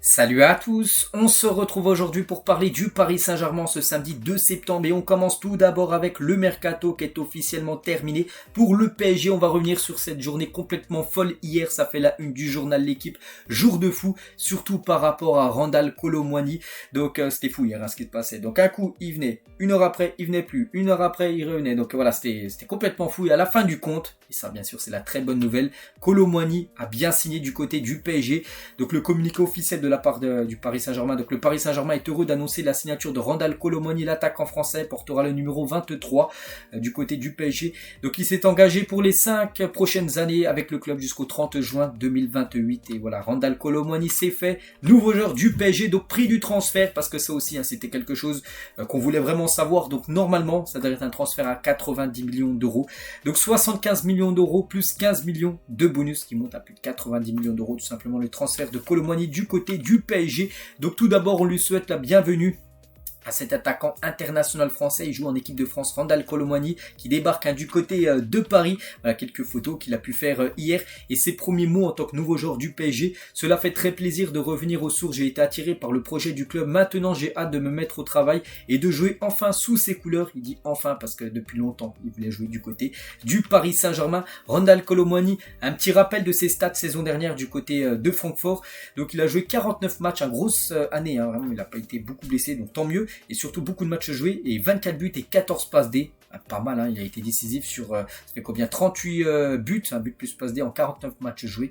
Salut à tous, on se retrouve aujourd'hui pour parler du Paris Saint-Germain ce samedi 2 septembre et on commence tout d'abord avec le Mercato qui est officiellement terminé. Pour le PSG, on va revenir sur cette journée complètement folle. Hier, ça fait la une du journal L'Équipe, jour de fou, surtout par rapport à Randal Kolo Muani. Donc c'était fou hier ce qui se passait. Donc un coup, il venait, une heure après, il venait plus, une heure après, il revenait. Donc voilà, c'était complètement fou et à la fin du compte, et ça bien sûr c'est la très bonne nouvelle, Kolo Muani a bien signé du côté du PSG. Donc le communiqué officiel de la part du Paris Saint-Germain. Donc le Paris Saint-Germain est heureux d'annoncer la signature de Randal Kolo Muani, l'attaquant français, portera le numéro 23 du côté du PSG. Donc il s'est engagé pour les 5 prochaines années avec le club jusqu'au 30 juin 2028. Et voilà, Randal Kolo Muani c'est fait. Nouveau joueur du PSG, donc prix du transfert, parce que ça aussi c'était quelque chose qu'on voulait vraiment savoir. Donc normalement, ça devrait être un transfert à 90 millions d'euros. Donc 75 millions d'euros plus 15 millions de bonus qui monte à plus de 90 millions d'euros. Tout simplement le transfert de Kolo Muani du côté du PSG. Donc tout d'abord, on lui souhaite la bienvenue à cet attaquant international français. Il joue en équipe de France, Randal Kolo Muani, qui débarque du côté de Paris. Voilà quelques photos qu'il a pu faire hier et ses premiers mots en tant que nouveau joueur du PSG. Cela fait très plaisir de revenir aux sources. J'ai été attiré par le projet du club. Maintenant, j'ai hâte de me mettre au travail et de jouer enfin sous ses couleurs. Il dit enfin parce que depuis longtemps, il voulait jouer du côté du Paris Saint-Germain. Randal Kolo Muani, un petit rappel de ses stats saison dernière du côté de Francfort. Donc il a joué 49 matchs, une grosse année. Vraiment, il n'a pas été beaucoup blessé, donc tant mieux. Et surtout beaucoup de matchs joués et 24 buts et 14 passes D. Pas mal, il a été décisif sur, ça fait combien, 38 buts, un but plus passe D en 49 matchs joués.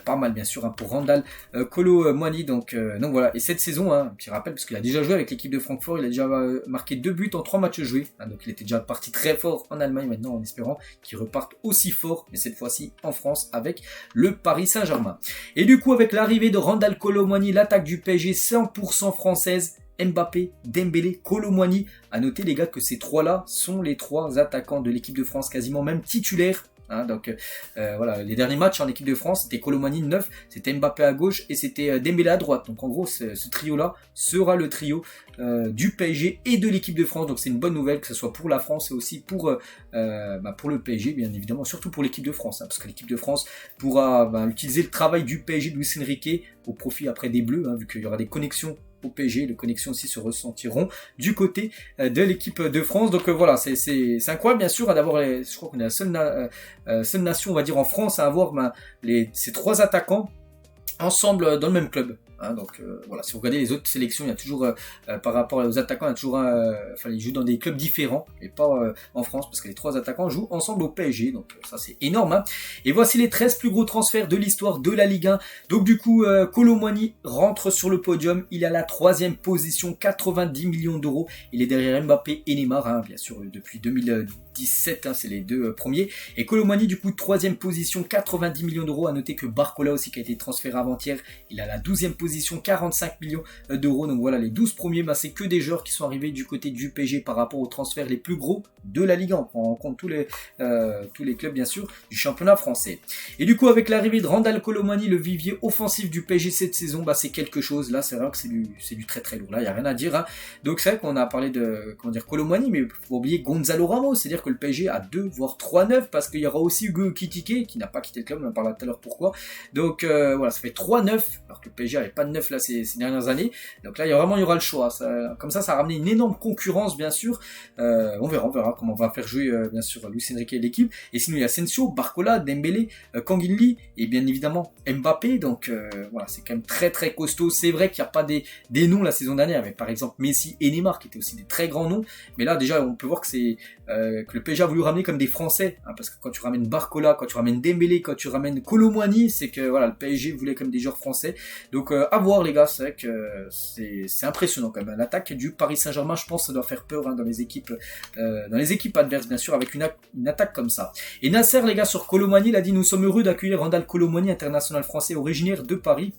Pas mal bien sûr pour Randal Kolo Muani. Donc voilà, et cette saison, un petit rappel, parce qu'il a déjà joué avec l'équipe de Francfort, il a déjà marqué 2 buts en 3 matchs joués. Donc il était déjà parti très fort en Allemagne maintenant, en espérant qu'il reparte aussi fort, mais cette fois-ci en France avec le Paris Saint-Germain. Et du coup, avec l'arrivée de Randal Kolo Muani, l'attaque du PSG 100% française, Mbappé, Dembélé, Kolo Muani. À noter les gars que ces trois-là sont les trois attaquants de l'équipe de France, quasiment même titulaires. Donc voilà, les derniers matchs en équipe de France, c'était Kolo Muani 9, c'était Mbappé à gauche et c'était Dembélé à droite. Donc en gros, ce trio-là sera le trio du PSG et de l'équipe de France. Donc c'est une bonne nouvelle, que ce soit pour la France et aussi pour le PSG, bien évidemment, surtout pour l'équipe de France, parce que l'équipe de France pourra utiliser le travail du PSG de Luis Enrique au profit après des Bleus, vu qu'il y aura des connexions au PSG, les connexions aussi se ressentiront du côté de l'équipe de France. Donc voilà, c'est incroyable bien sûr d'avoir, je crois qu'on est la seule nation, on va dire en France, à avoir ces trois attaquants ensemble dans le même club. Donc voilà, si vous regardez les autres sélections, il y a toujours par rapport aux attaquants, il y a toujours ils jouent dans des clubs différents et pas en France, parce que les trois attaquants jouent ensemble au PSG. Donc ça c'est énorme. Et voici les 13 plus gros transferts de l'histoire de la Ligue 1. Donc du coup, Kolo Muani rentre sur le podium. Il est à la 3e position, 90 millions d'euros. Il est derrière Mbappé et Neymar, bien sûr, depuis 2017, c'est les deux premiers. Et Kolo Muani, du coup, 3e position, 90 millions d'euros. À noter que Barcola aussi, qui a été transféré avant-hier, il est à la 12e position, 45 millions d'euros. Donc voilà, les 12 premiers, c'est que des joueurs qui sont arrivés du côté du PSG par rapport aux transferts les plus gros de la Ligue 1. On prend en compte tous les clubs, bien sûr, du championnat français. Et du coup, avec l'arrivée de Randal Kolo Muani, le vivier offensif du PSG cette saison, c'est quelque chose. Là, c'est vrai que c'est du très très lourd. Là, il n'y a rien à dire. Donc c'est vrai qu'on a parlé de Kolo Muani, mais il faut oublier Gonzalo Ramos. C'est-à-dire que le PSG a 2 voire 3 neufs, parce qu'il y aura aussi Hugo Ekitike qui n'a pas quitté le club, on en parlera tout à l'heure pourquoi. Donc voilà, ça fait 3 neufs, alors que le PSG n'avait pas de neuf là ces dernières années. Donc là, il y aura le choix. Comme ça a ramené une énorme concurrence, bien sûr. On verra comment on va faire jouer, bien sûr, Luis Enrique et l'équipe. Et sinon, il y a Asensio, Barcola, Dembélé, Kangin Lee et bien évidemment Mbappé. Donc voilà, c'est quand même très très costaud. C'est vrai qu'il n'y a pas des noms la saison dernière, avec par exemple Messi et Neymar qui étaient aussi des très grands noms. Mais là, déjà, on peut voir que que le PSG a voulu ramener comme des Français, parce que quand tu ramènes Barcola, quand tu ramènes Dembélé, quand tu ramènes Kolo Muani, c'est que voilà, le PSG voulait comme des joueurs français. Donc à voir les gars, c'est vrai que c'est impressionnant quand même. L'attaque du Paris Saint-Germain, je pense que ça doit faire peur dans les équipes adverses, bien sûr, avec une attaque comme ça. Et Nasser, les gars, sur Kolo Muani, il a dit: nous sommes heureux d'accueillir Randal Kolo Muani, international français originaire de Paris.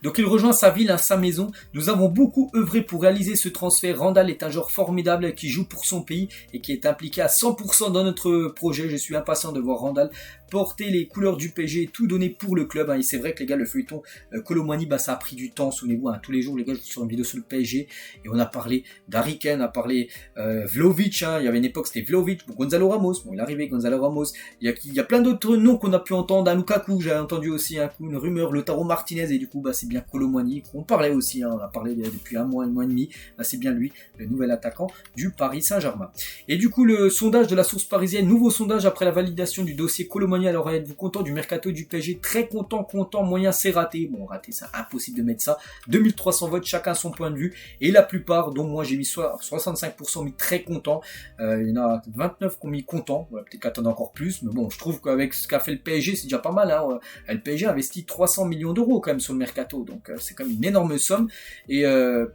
Donc il rejoint sa ville, sa maison. Nous avons beaucoup œuvré pour réaliser ce transfert. Randal est un joueur formidable qui joue pour son pays et qui est impliqué à 100% dans notre projet. Je suis impatient de voir Randal porter les couleurs du PSG, tout donner pour le club. Et c'est vrai que les gars, le feuilleton Kolo Muani, ça a pris du temps. Souvenez-vous, tous les jours, les gars, je suis sur une vidéo sur le PSG et on a parlé d'Harry Kane, on a parlé Vlahovic. Il y avait une époque, c'était Vlahovic, Gonzalo Ramos. Bon, il est arrivé, Gonzalo Ramos. Il y a plein d'autres noms qu'on a pu entendre. Lukaku, j'ai entendu aussi une rumeur, Lautaro Martinez, et du coup, c'est bien Kolo Muani. On parlait aussi, on a parlé depuis un mois et demi. C'est bien lui, le nouvel attaquant du Paris Saint-Germain. Et du coup, le sondage de la source parisienne, nouveau sondage après la validation du dossier Kolo Muani. Alors, êtes-vous content du mercato du PSG? Très content, moyen, c'est raté. Bon, raté, c'est impossible de mettre ça. 2300 votes, chacun son point de vue. Et la plupart, dont moi j'ai mis 65% mis très content. Il y en a 29 qui ont mis content. Voilà, peut-être qu'attendre encore plus. Mais bon, je trouve qu'avec ce qu'a fait le PSG, c'est déjà pas mal. Le PSG a investi 300 millions d'euros quand même sur le mercato. Donc, c'est quand même une énorme somme. Et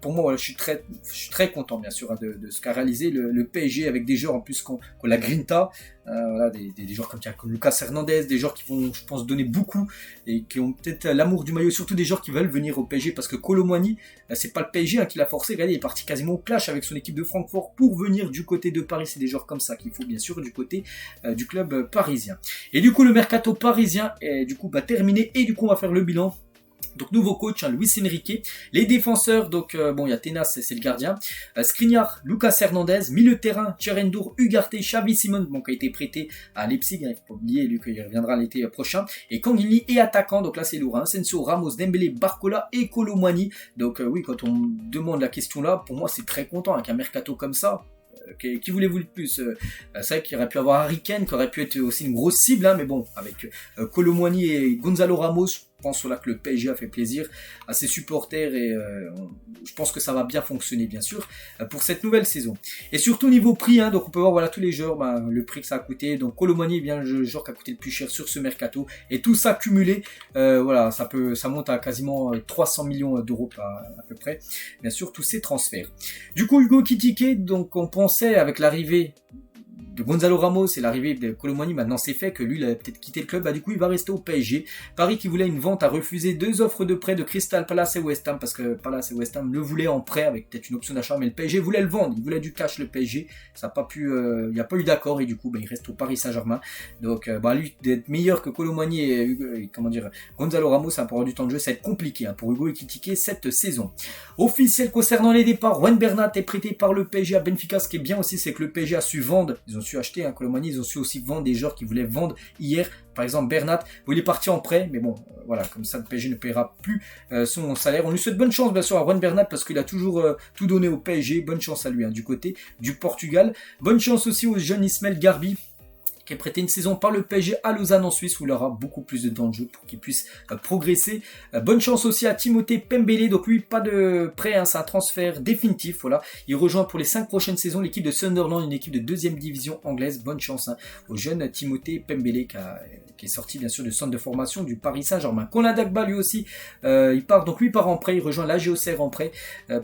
pour moi, voilà, je suis très content, bien sûr, de ce qu'a réalisé le PSG avec des joueurs en plus qu'on la grinta. Voilà, des joueurs comme Lucas Hernandez, des joueurs qui vont, je pense, donner beaucoup et qui ont peut-être l'amour du maillot, surtout des joueurs qui veulent venir au PSG, parce que Kolo Muani, c'est pas le PSG qui l'a forcé. Regardez, il est parti quasiment au clash avec son équipe de Francfort pour venir du côté de Paris. C'est des joueurs comme ça qu'il faut, bien sûr, du côté du club parisien. Et du coup, le mercato parisien est du coup terminé, et du coup, on va faire le bilan. Donc nouveau coach, Luis Enrique. Les défenseurs, donc il y a Tenas, c'est le gardien. Skriniar, Lucas Hernandez. Milieu de terrain, Cherendour, Ugarte, Xavi Simons, qui a été prêté à Leipzig. Il ne faut pas oublier lui qu'il reviendra l'été prochain. Et Kangili est attaquant, donc là c'est lourd. Sensio, Ramos, Dembélé, Barcola et Kolo Muani. Donc oui, quand on me demande la question là, pour moi c'est très content avec un mercato comme ça. Qui voulez-vous le plus? C'est vrai qu'il aurait pu avoir Harry Kane, qui aurait pu être aussi une grosse cible, mais bon, avec Kolo Muani et Gonzalo Ramos, je pense là que le PSG a fait plaisir à ses supporters et je pense que ça va bien fonctionner, bien sûr, pour cette nouvelle saison. Et surtout niveau prix, donc on peut voir voilà tous les joueurs, le prix que ça a coûté. Donc Kolo Muani est bien le joueur qui a coûté le plus cher sur ce mercato, et tout ça cumulé, voilà, ça monte à quasiment 300 millions d'euros à peu près, bien sûr, tous ces transferts. Du coup, Hugo Ekitike, donc on pensait avec l'arrivée de Gonzalo Ramos et l'arrivée de Kolo Muani, maintenant c'est fait que lui il a peut-être quitté le club, du coup il va rester au PSG. Paris qui voulait une vente a refusé 2 offres de prêt de Crystal Palace et West Ham, parce que Palace et West Ham le voulaient en prêt avec peut-être une option d'achat, mais le PSG voulait le vendre, il voulait du cash, le PSG, ça n'a pas pu, il n'y a pas eu d'accord, et du coup il reste au Paris Saint-Germain. Donc lui d'être meilleur que Kolo Muani et Gonzalo Ramos pour avoir du temps de jeu, ça va être compliqué pour Hugo Ekitike cette saison. Officiel concernant les départs, Juan Bernat est prêté par le PSG à Benfica. Ce qui est bien aussi, c'est que le PSG a su vendre, ils ont su acheter Kolo Muani, ils ont su aussi vendre des joueurs qui voulaient vendre hier. Par exemple Bernat, il est parti en prêt, mais bon, voilà, comme ça le PSG ne paiera plus son salaire. On lui souhaite bonne chance bien sûr à Juan Bernat, parce qu'il a toujours tout donné au PSG. Bonne chance à lui du côté du Portugal. Bonne chance aussi au jeune Ismaël Garbi, qui est prêté une saison par le PSG à Lausanne en Suisse, où il aura beaucoup plus de temps de jeu pour qu'il puisse progresser. Bonne chance aussi à Timothée Pembele, donc lui pas de prêt, c'est un transfert définitif, voilà. Il rejoint pour les 5 prochaines saisons l'équipe de Sunderland, une équipe de 2e division anglaise. Bonne chance au jeune Timothée Pembele qui est sorti bien sûr du centre de formation du Paris Saint-Germain. Konrad Dagba lui aussi, il part en prêt, il rejoint l'AG Auxerre en prêt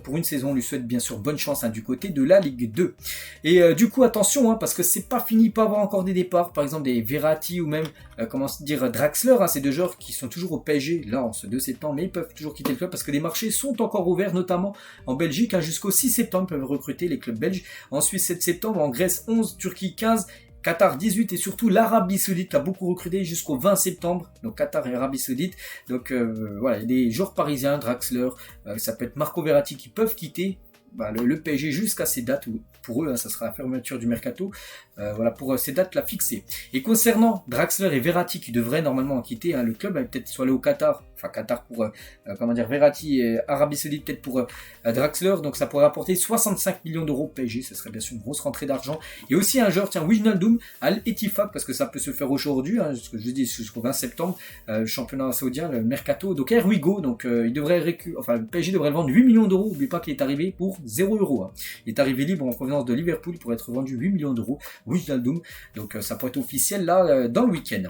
pour une saison. On lui souhaite bien sûr bonne chance du côté de la Ligue 2. Et du coup attention, parce que c'est pas fini, pas avoir encore des départs, par exemple des Verratti ou même Draxler, ces 2 joueurs qui sont toujours au PSG là en ce 2 septembre, mais ils peuvent toujours quitter le club parce que les marchés sont encore ouverts, notamment en Belgique, jusqu'au 6 septembre peuvent recruter les clubs belges, en Suisse 7 septembre, en Grèce 11, Turquie 15, Qatar 18 et surtout l'Arabie Saoudite qui a beaucoup recruté jusqu'au 20 septembre. Donc Qatar et Arabie Saoudite. Donc voilà, il y a des joueurs parisiens, Draxler, ça peut être Marco Verratti qui peuvent quitter le PSG jusqu'à ces dates où pour eux ça sera la fermeture du mercato. Voilà pour ces dates là fixées. Et concernant Draxler et Verratti qui devraient normalement en quitter le club, peut-être soit aller au Qatar, Qatar pour Verratti et Arabie Saoudite peut-être pour Draxler, donc ça pourrait apporter 65 millions d'euros au PSG, ce serait bien sûr une grosse rentrée d'argent. Et aussi un joueur, Wijnaldum Al Ettifaq, parce que ça peut se faire aujourd'hui, ce que je dis jusqu'au 20 septembre, le championnat saoudien, le mercato, donc Erwigo, donc il devrait le PSG devrait le vendre 8 millions d'euros, n'oubliez pas qu'il est arrivé pour 0 euros. Il est arrivé libre en provenance de Liverpool pour être vendu 8 millions d'euros, Wijnaldum, donc ça pourrait être officiel là dans le week-end.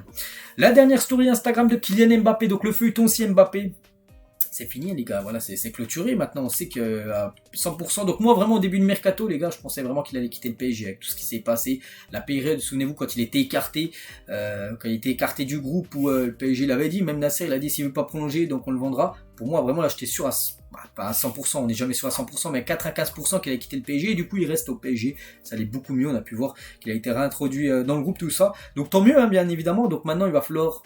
La dernière story Instagram de Kylian Mbappé, donc le feuilleton aussi Mbappé. c'est fini les gars, voilà, c'est clôturé. Maintenant on sait que à 100%. Donc moi vraiment au début de mercato les gars, je pensais vraiment qu'il allait quitter le PSG avec tout ce qui s'est passé. La période, souvenez-vous quand il était écarté, du groupe où le PSG l'avait dit, même Nasser il a dit s'il veut pas prolonger donc on le vendra. Pour moi vraiment là j'étais sûr pas à 100%, on n'est jamais sûr à 100%, mais à 95% qu'il a quitté le PSG et du coup il reste au PSG. Ça allait beaucoup mieux, on a pu voir qu'il a été réintroduit dans le groupe, tout ça. Donc tant mieux hein, bien évidemment. Donc maintenant il va falloir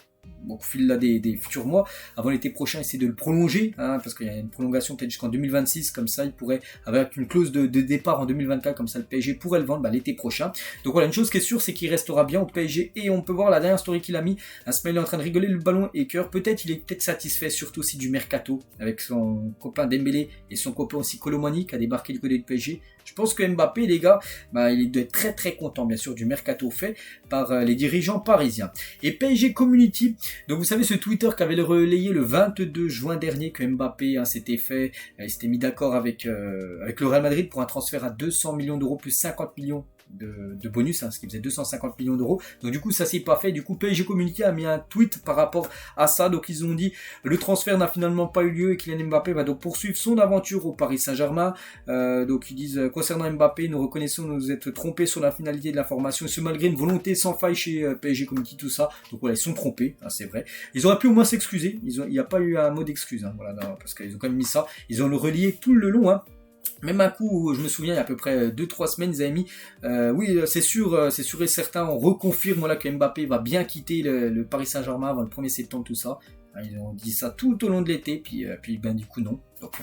au fil là des futurs mois, avant l'été prochain, essayer de le prolonger, hein, parce qu'il y a une prolongation peut-être jusqu'en 2026, comme ça il pourrait, avec une clause de départ en 2024, comme ça le PSG pourrait le vendre l'été prochain. Donc voilà, une chose qui est sûre, c'est qu'il restera bien au PSG, et on peut voir la dernière story qu'il a mis, Ismaël est en train de rigoler, le ballon et cœur, peut-être il est peut-être satisfait, surtout aussi du mercato, avec son copain Dembélé, et son copain aussi Colomani, qui a débarqué du côté du PSG. Je pense que Mbappé, les gars, il doit être très très content, bien sûr, du mercato fait par les dirigeants parisiens. Et PSG Community, donc vous savez ce Twitter qu'avait relayé le 22 juin dernier que Mbappé s'était fait, il s'était mis d'accord avec le Real Madrid pour un transfert à 200 millions d'euros plus 50 millions de bonus, ce qui faisait 250 millions d'euros. Donc du coup ça s'est pas fait. Du coup PSG Community a mis un tweet par rapport à ça. Donc ils ont dit le transfert n'a finalement pas eu lieu et Kylian Mbappé va donc poursuivre son aventure au Paris Saint-Germain. Donc ils disent concernant Mbappé, nous reconnaissons nous être trompés sur la finalité de la formation, et ce malgré une volonté sans faille chez PSG Community, tout ça. Donc voilà, ils sont trompés, c'est vrai. Ils auraient pu au moins s'excuser. Il n'y a pas eu un mot d'excuse, voilà, non, parce qu'ils ont quand même mis ça. Ils ont le relié tout le long, Même un coup, je me souviens, il y a à peu près 2-3 semaines, ils avaient mis oui, c'est sûr et certain, on reconfirme voilà, que Mbappé va bien quitter le Paris Saint-Germain avant le 1er septembre, tout ça. Ils ont dit ça tout au long de l'été, puis du coup non.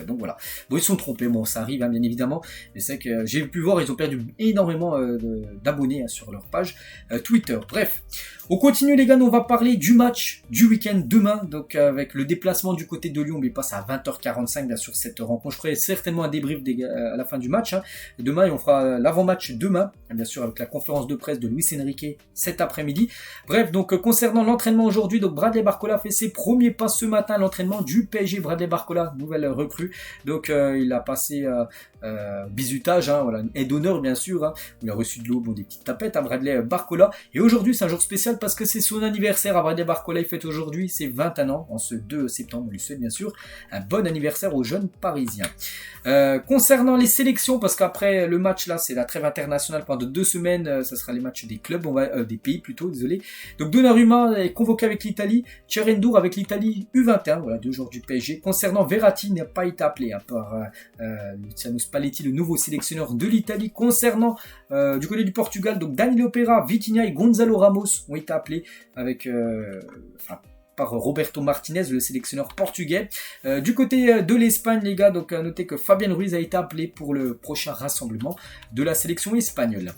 Donc voilà. Bon, ils sont trompés, bon ça arrive bien évidemment, mais c'est que j'ai pu voir, ils ont perdu énormément d'abonnés sur leur page Twitter. Bref, on continue les gars, on va parler du match du week-end demain, donc avec le déplacement du côté de Lyon, mais il passe à 20h45 bien sûr cette rencontre. Je ferai certainement un débrief à la fin du match, demain, et on fera l'avant-match demain, bien sûr avec la conférence de presse de Luis Enrique cet après-midi. Bref, donc concernant l'entraînement aujourd'hui, donc Bradley Barcola fait ses premiers pas ce matin à l'entraînement du PSG. Bradley Barcola, nouvelle recrue, donc il a passé bisutage, voilà, une aide d'honneur bien sûr, il a reçu de l'eau, des petites tapettes à Bradley Barcola, et aujourd'hui c'est un jour spécial parce que c'est son anniversaire à Bradley Barcola. Il fête aujourd'hui ses 21 ans, en ce 2 septembre, on lui souhaite bien sûr un bon anniversaire aux jeunes parisiens. Concernant les sélections, parce qu'après le match là, c'est la trêve internationale pendant 2 semaines, ça sera les matchs des clubs, des pays plutôt, désolé. Donc Donnarumma est convoqué avec l'Italie, Cherendou avec l'Italie U21, voilà, 2 joueurs du PSG. Concernant Verratti, il n'a pas été appelé par Luciano Spalletti, le nouveau sélectionneur de l'Italie. Concernant du côté du Portugal, donc Danilo Pereira, Vitinha et Gonzalo Ramos ont été appelés avec par Roberto Martinez, le sélectionneur portugais. Du côté de l'Espagne, les gars, donc notez que Fabien Ruiz a été appelé pour le prochain rassemblement de la sélection espagnole.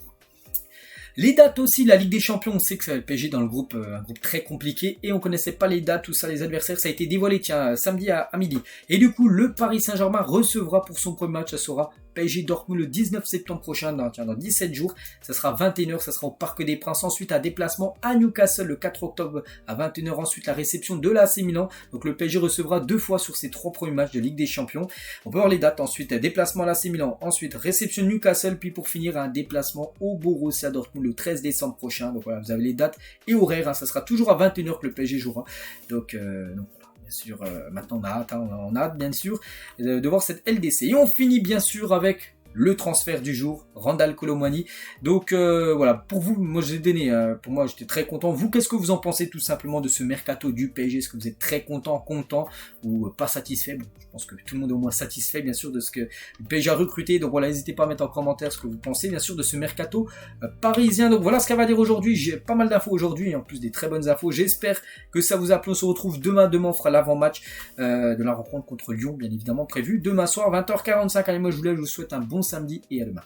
Les dates aussi, la Ligue des Champions, on sait que le PSG dans le groupe, un groupe très compliqué, et on connaissait pas les dates, tout ça, les adversaires, ça a été dévoilé, samedi à midi. Et du coup, le Paris Saint-Germain recevra pour son premier match, ça sera PSG Dortmund le 19 septembre prochain, dans 17 jours, ça sera 21h, ça sera au Parc des Princes. Ensuite, un déplacement à Newcastle le 4 octobre à 21h. Ensuite, la réception de l'AC Milan. Donc le PSG recevra 2 fois sur ses 3 premiers matchs de Ligue des Champions. On peut voir les dates. Ensuite, déplacement à l'AC Milan. Ensuite, réception de Newcastle. Puis pour finir, un déplacement au Borussia Dortmund le 13 décembre prochain. Donc voilà, vous avez les dates et horaires. Ça sera toujours à 21h que le PSG jouera. Donc bien sûr, maintenant on a hâte bien sûr de voir cette LDC. Et on finit bien sûr avec le transfert du jour, Randal Colomani. Donc voilà, pour vous, moi j'ai donné, pour moi j'étais très content. Vous, qu'est-ce que vous en pensez tout simplement de ce mercato du PSG? Est-ce que vous êtes très content ou pas satisfait? Bon, je pense que tout le monde est au moins satisfait bien sûr de ce que le PSG a recruté. Donc voilà, n'hésitez pas à mettre en commentaire ce que vous pensez bien sûr de ce mercato parisien. Donc voilà ce qu'elle va dire aujourd'hui. J'ai pas mal d'infos aujourd'hui, en plus des très bonnes infos. J'espère que ça vous a plu. On se retrouve demain. Demain on fera l'avant-match de la rencontre contre Lyon, bien évidemment prévu demain soir 20h45. Allez, moi je vous souhaite un bon samedi et à demain.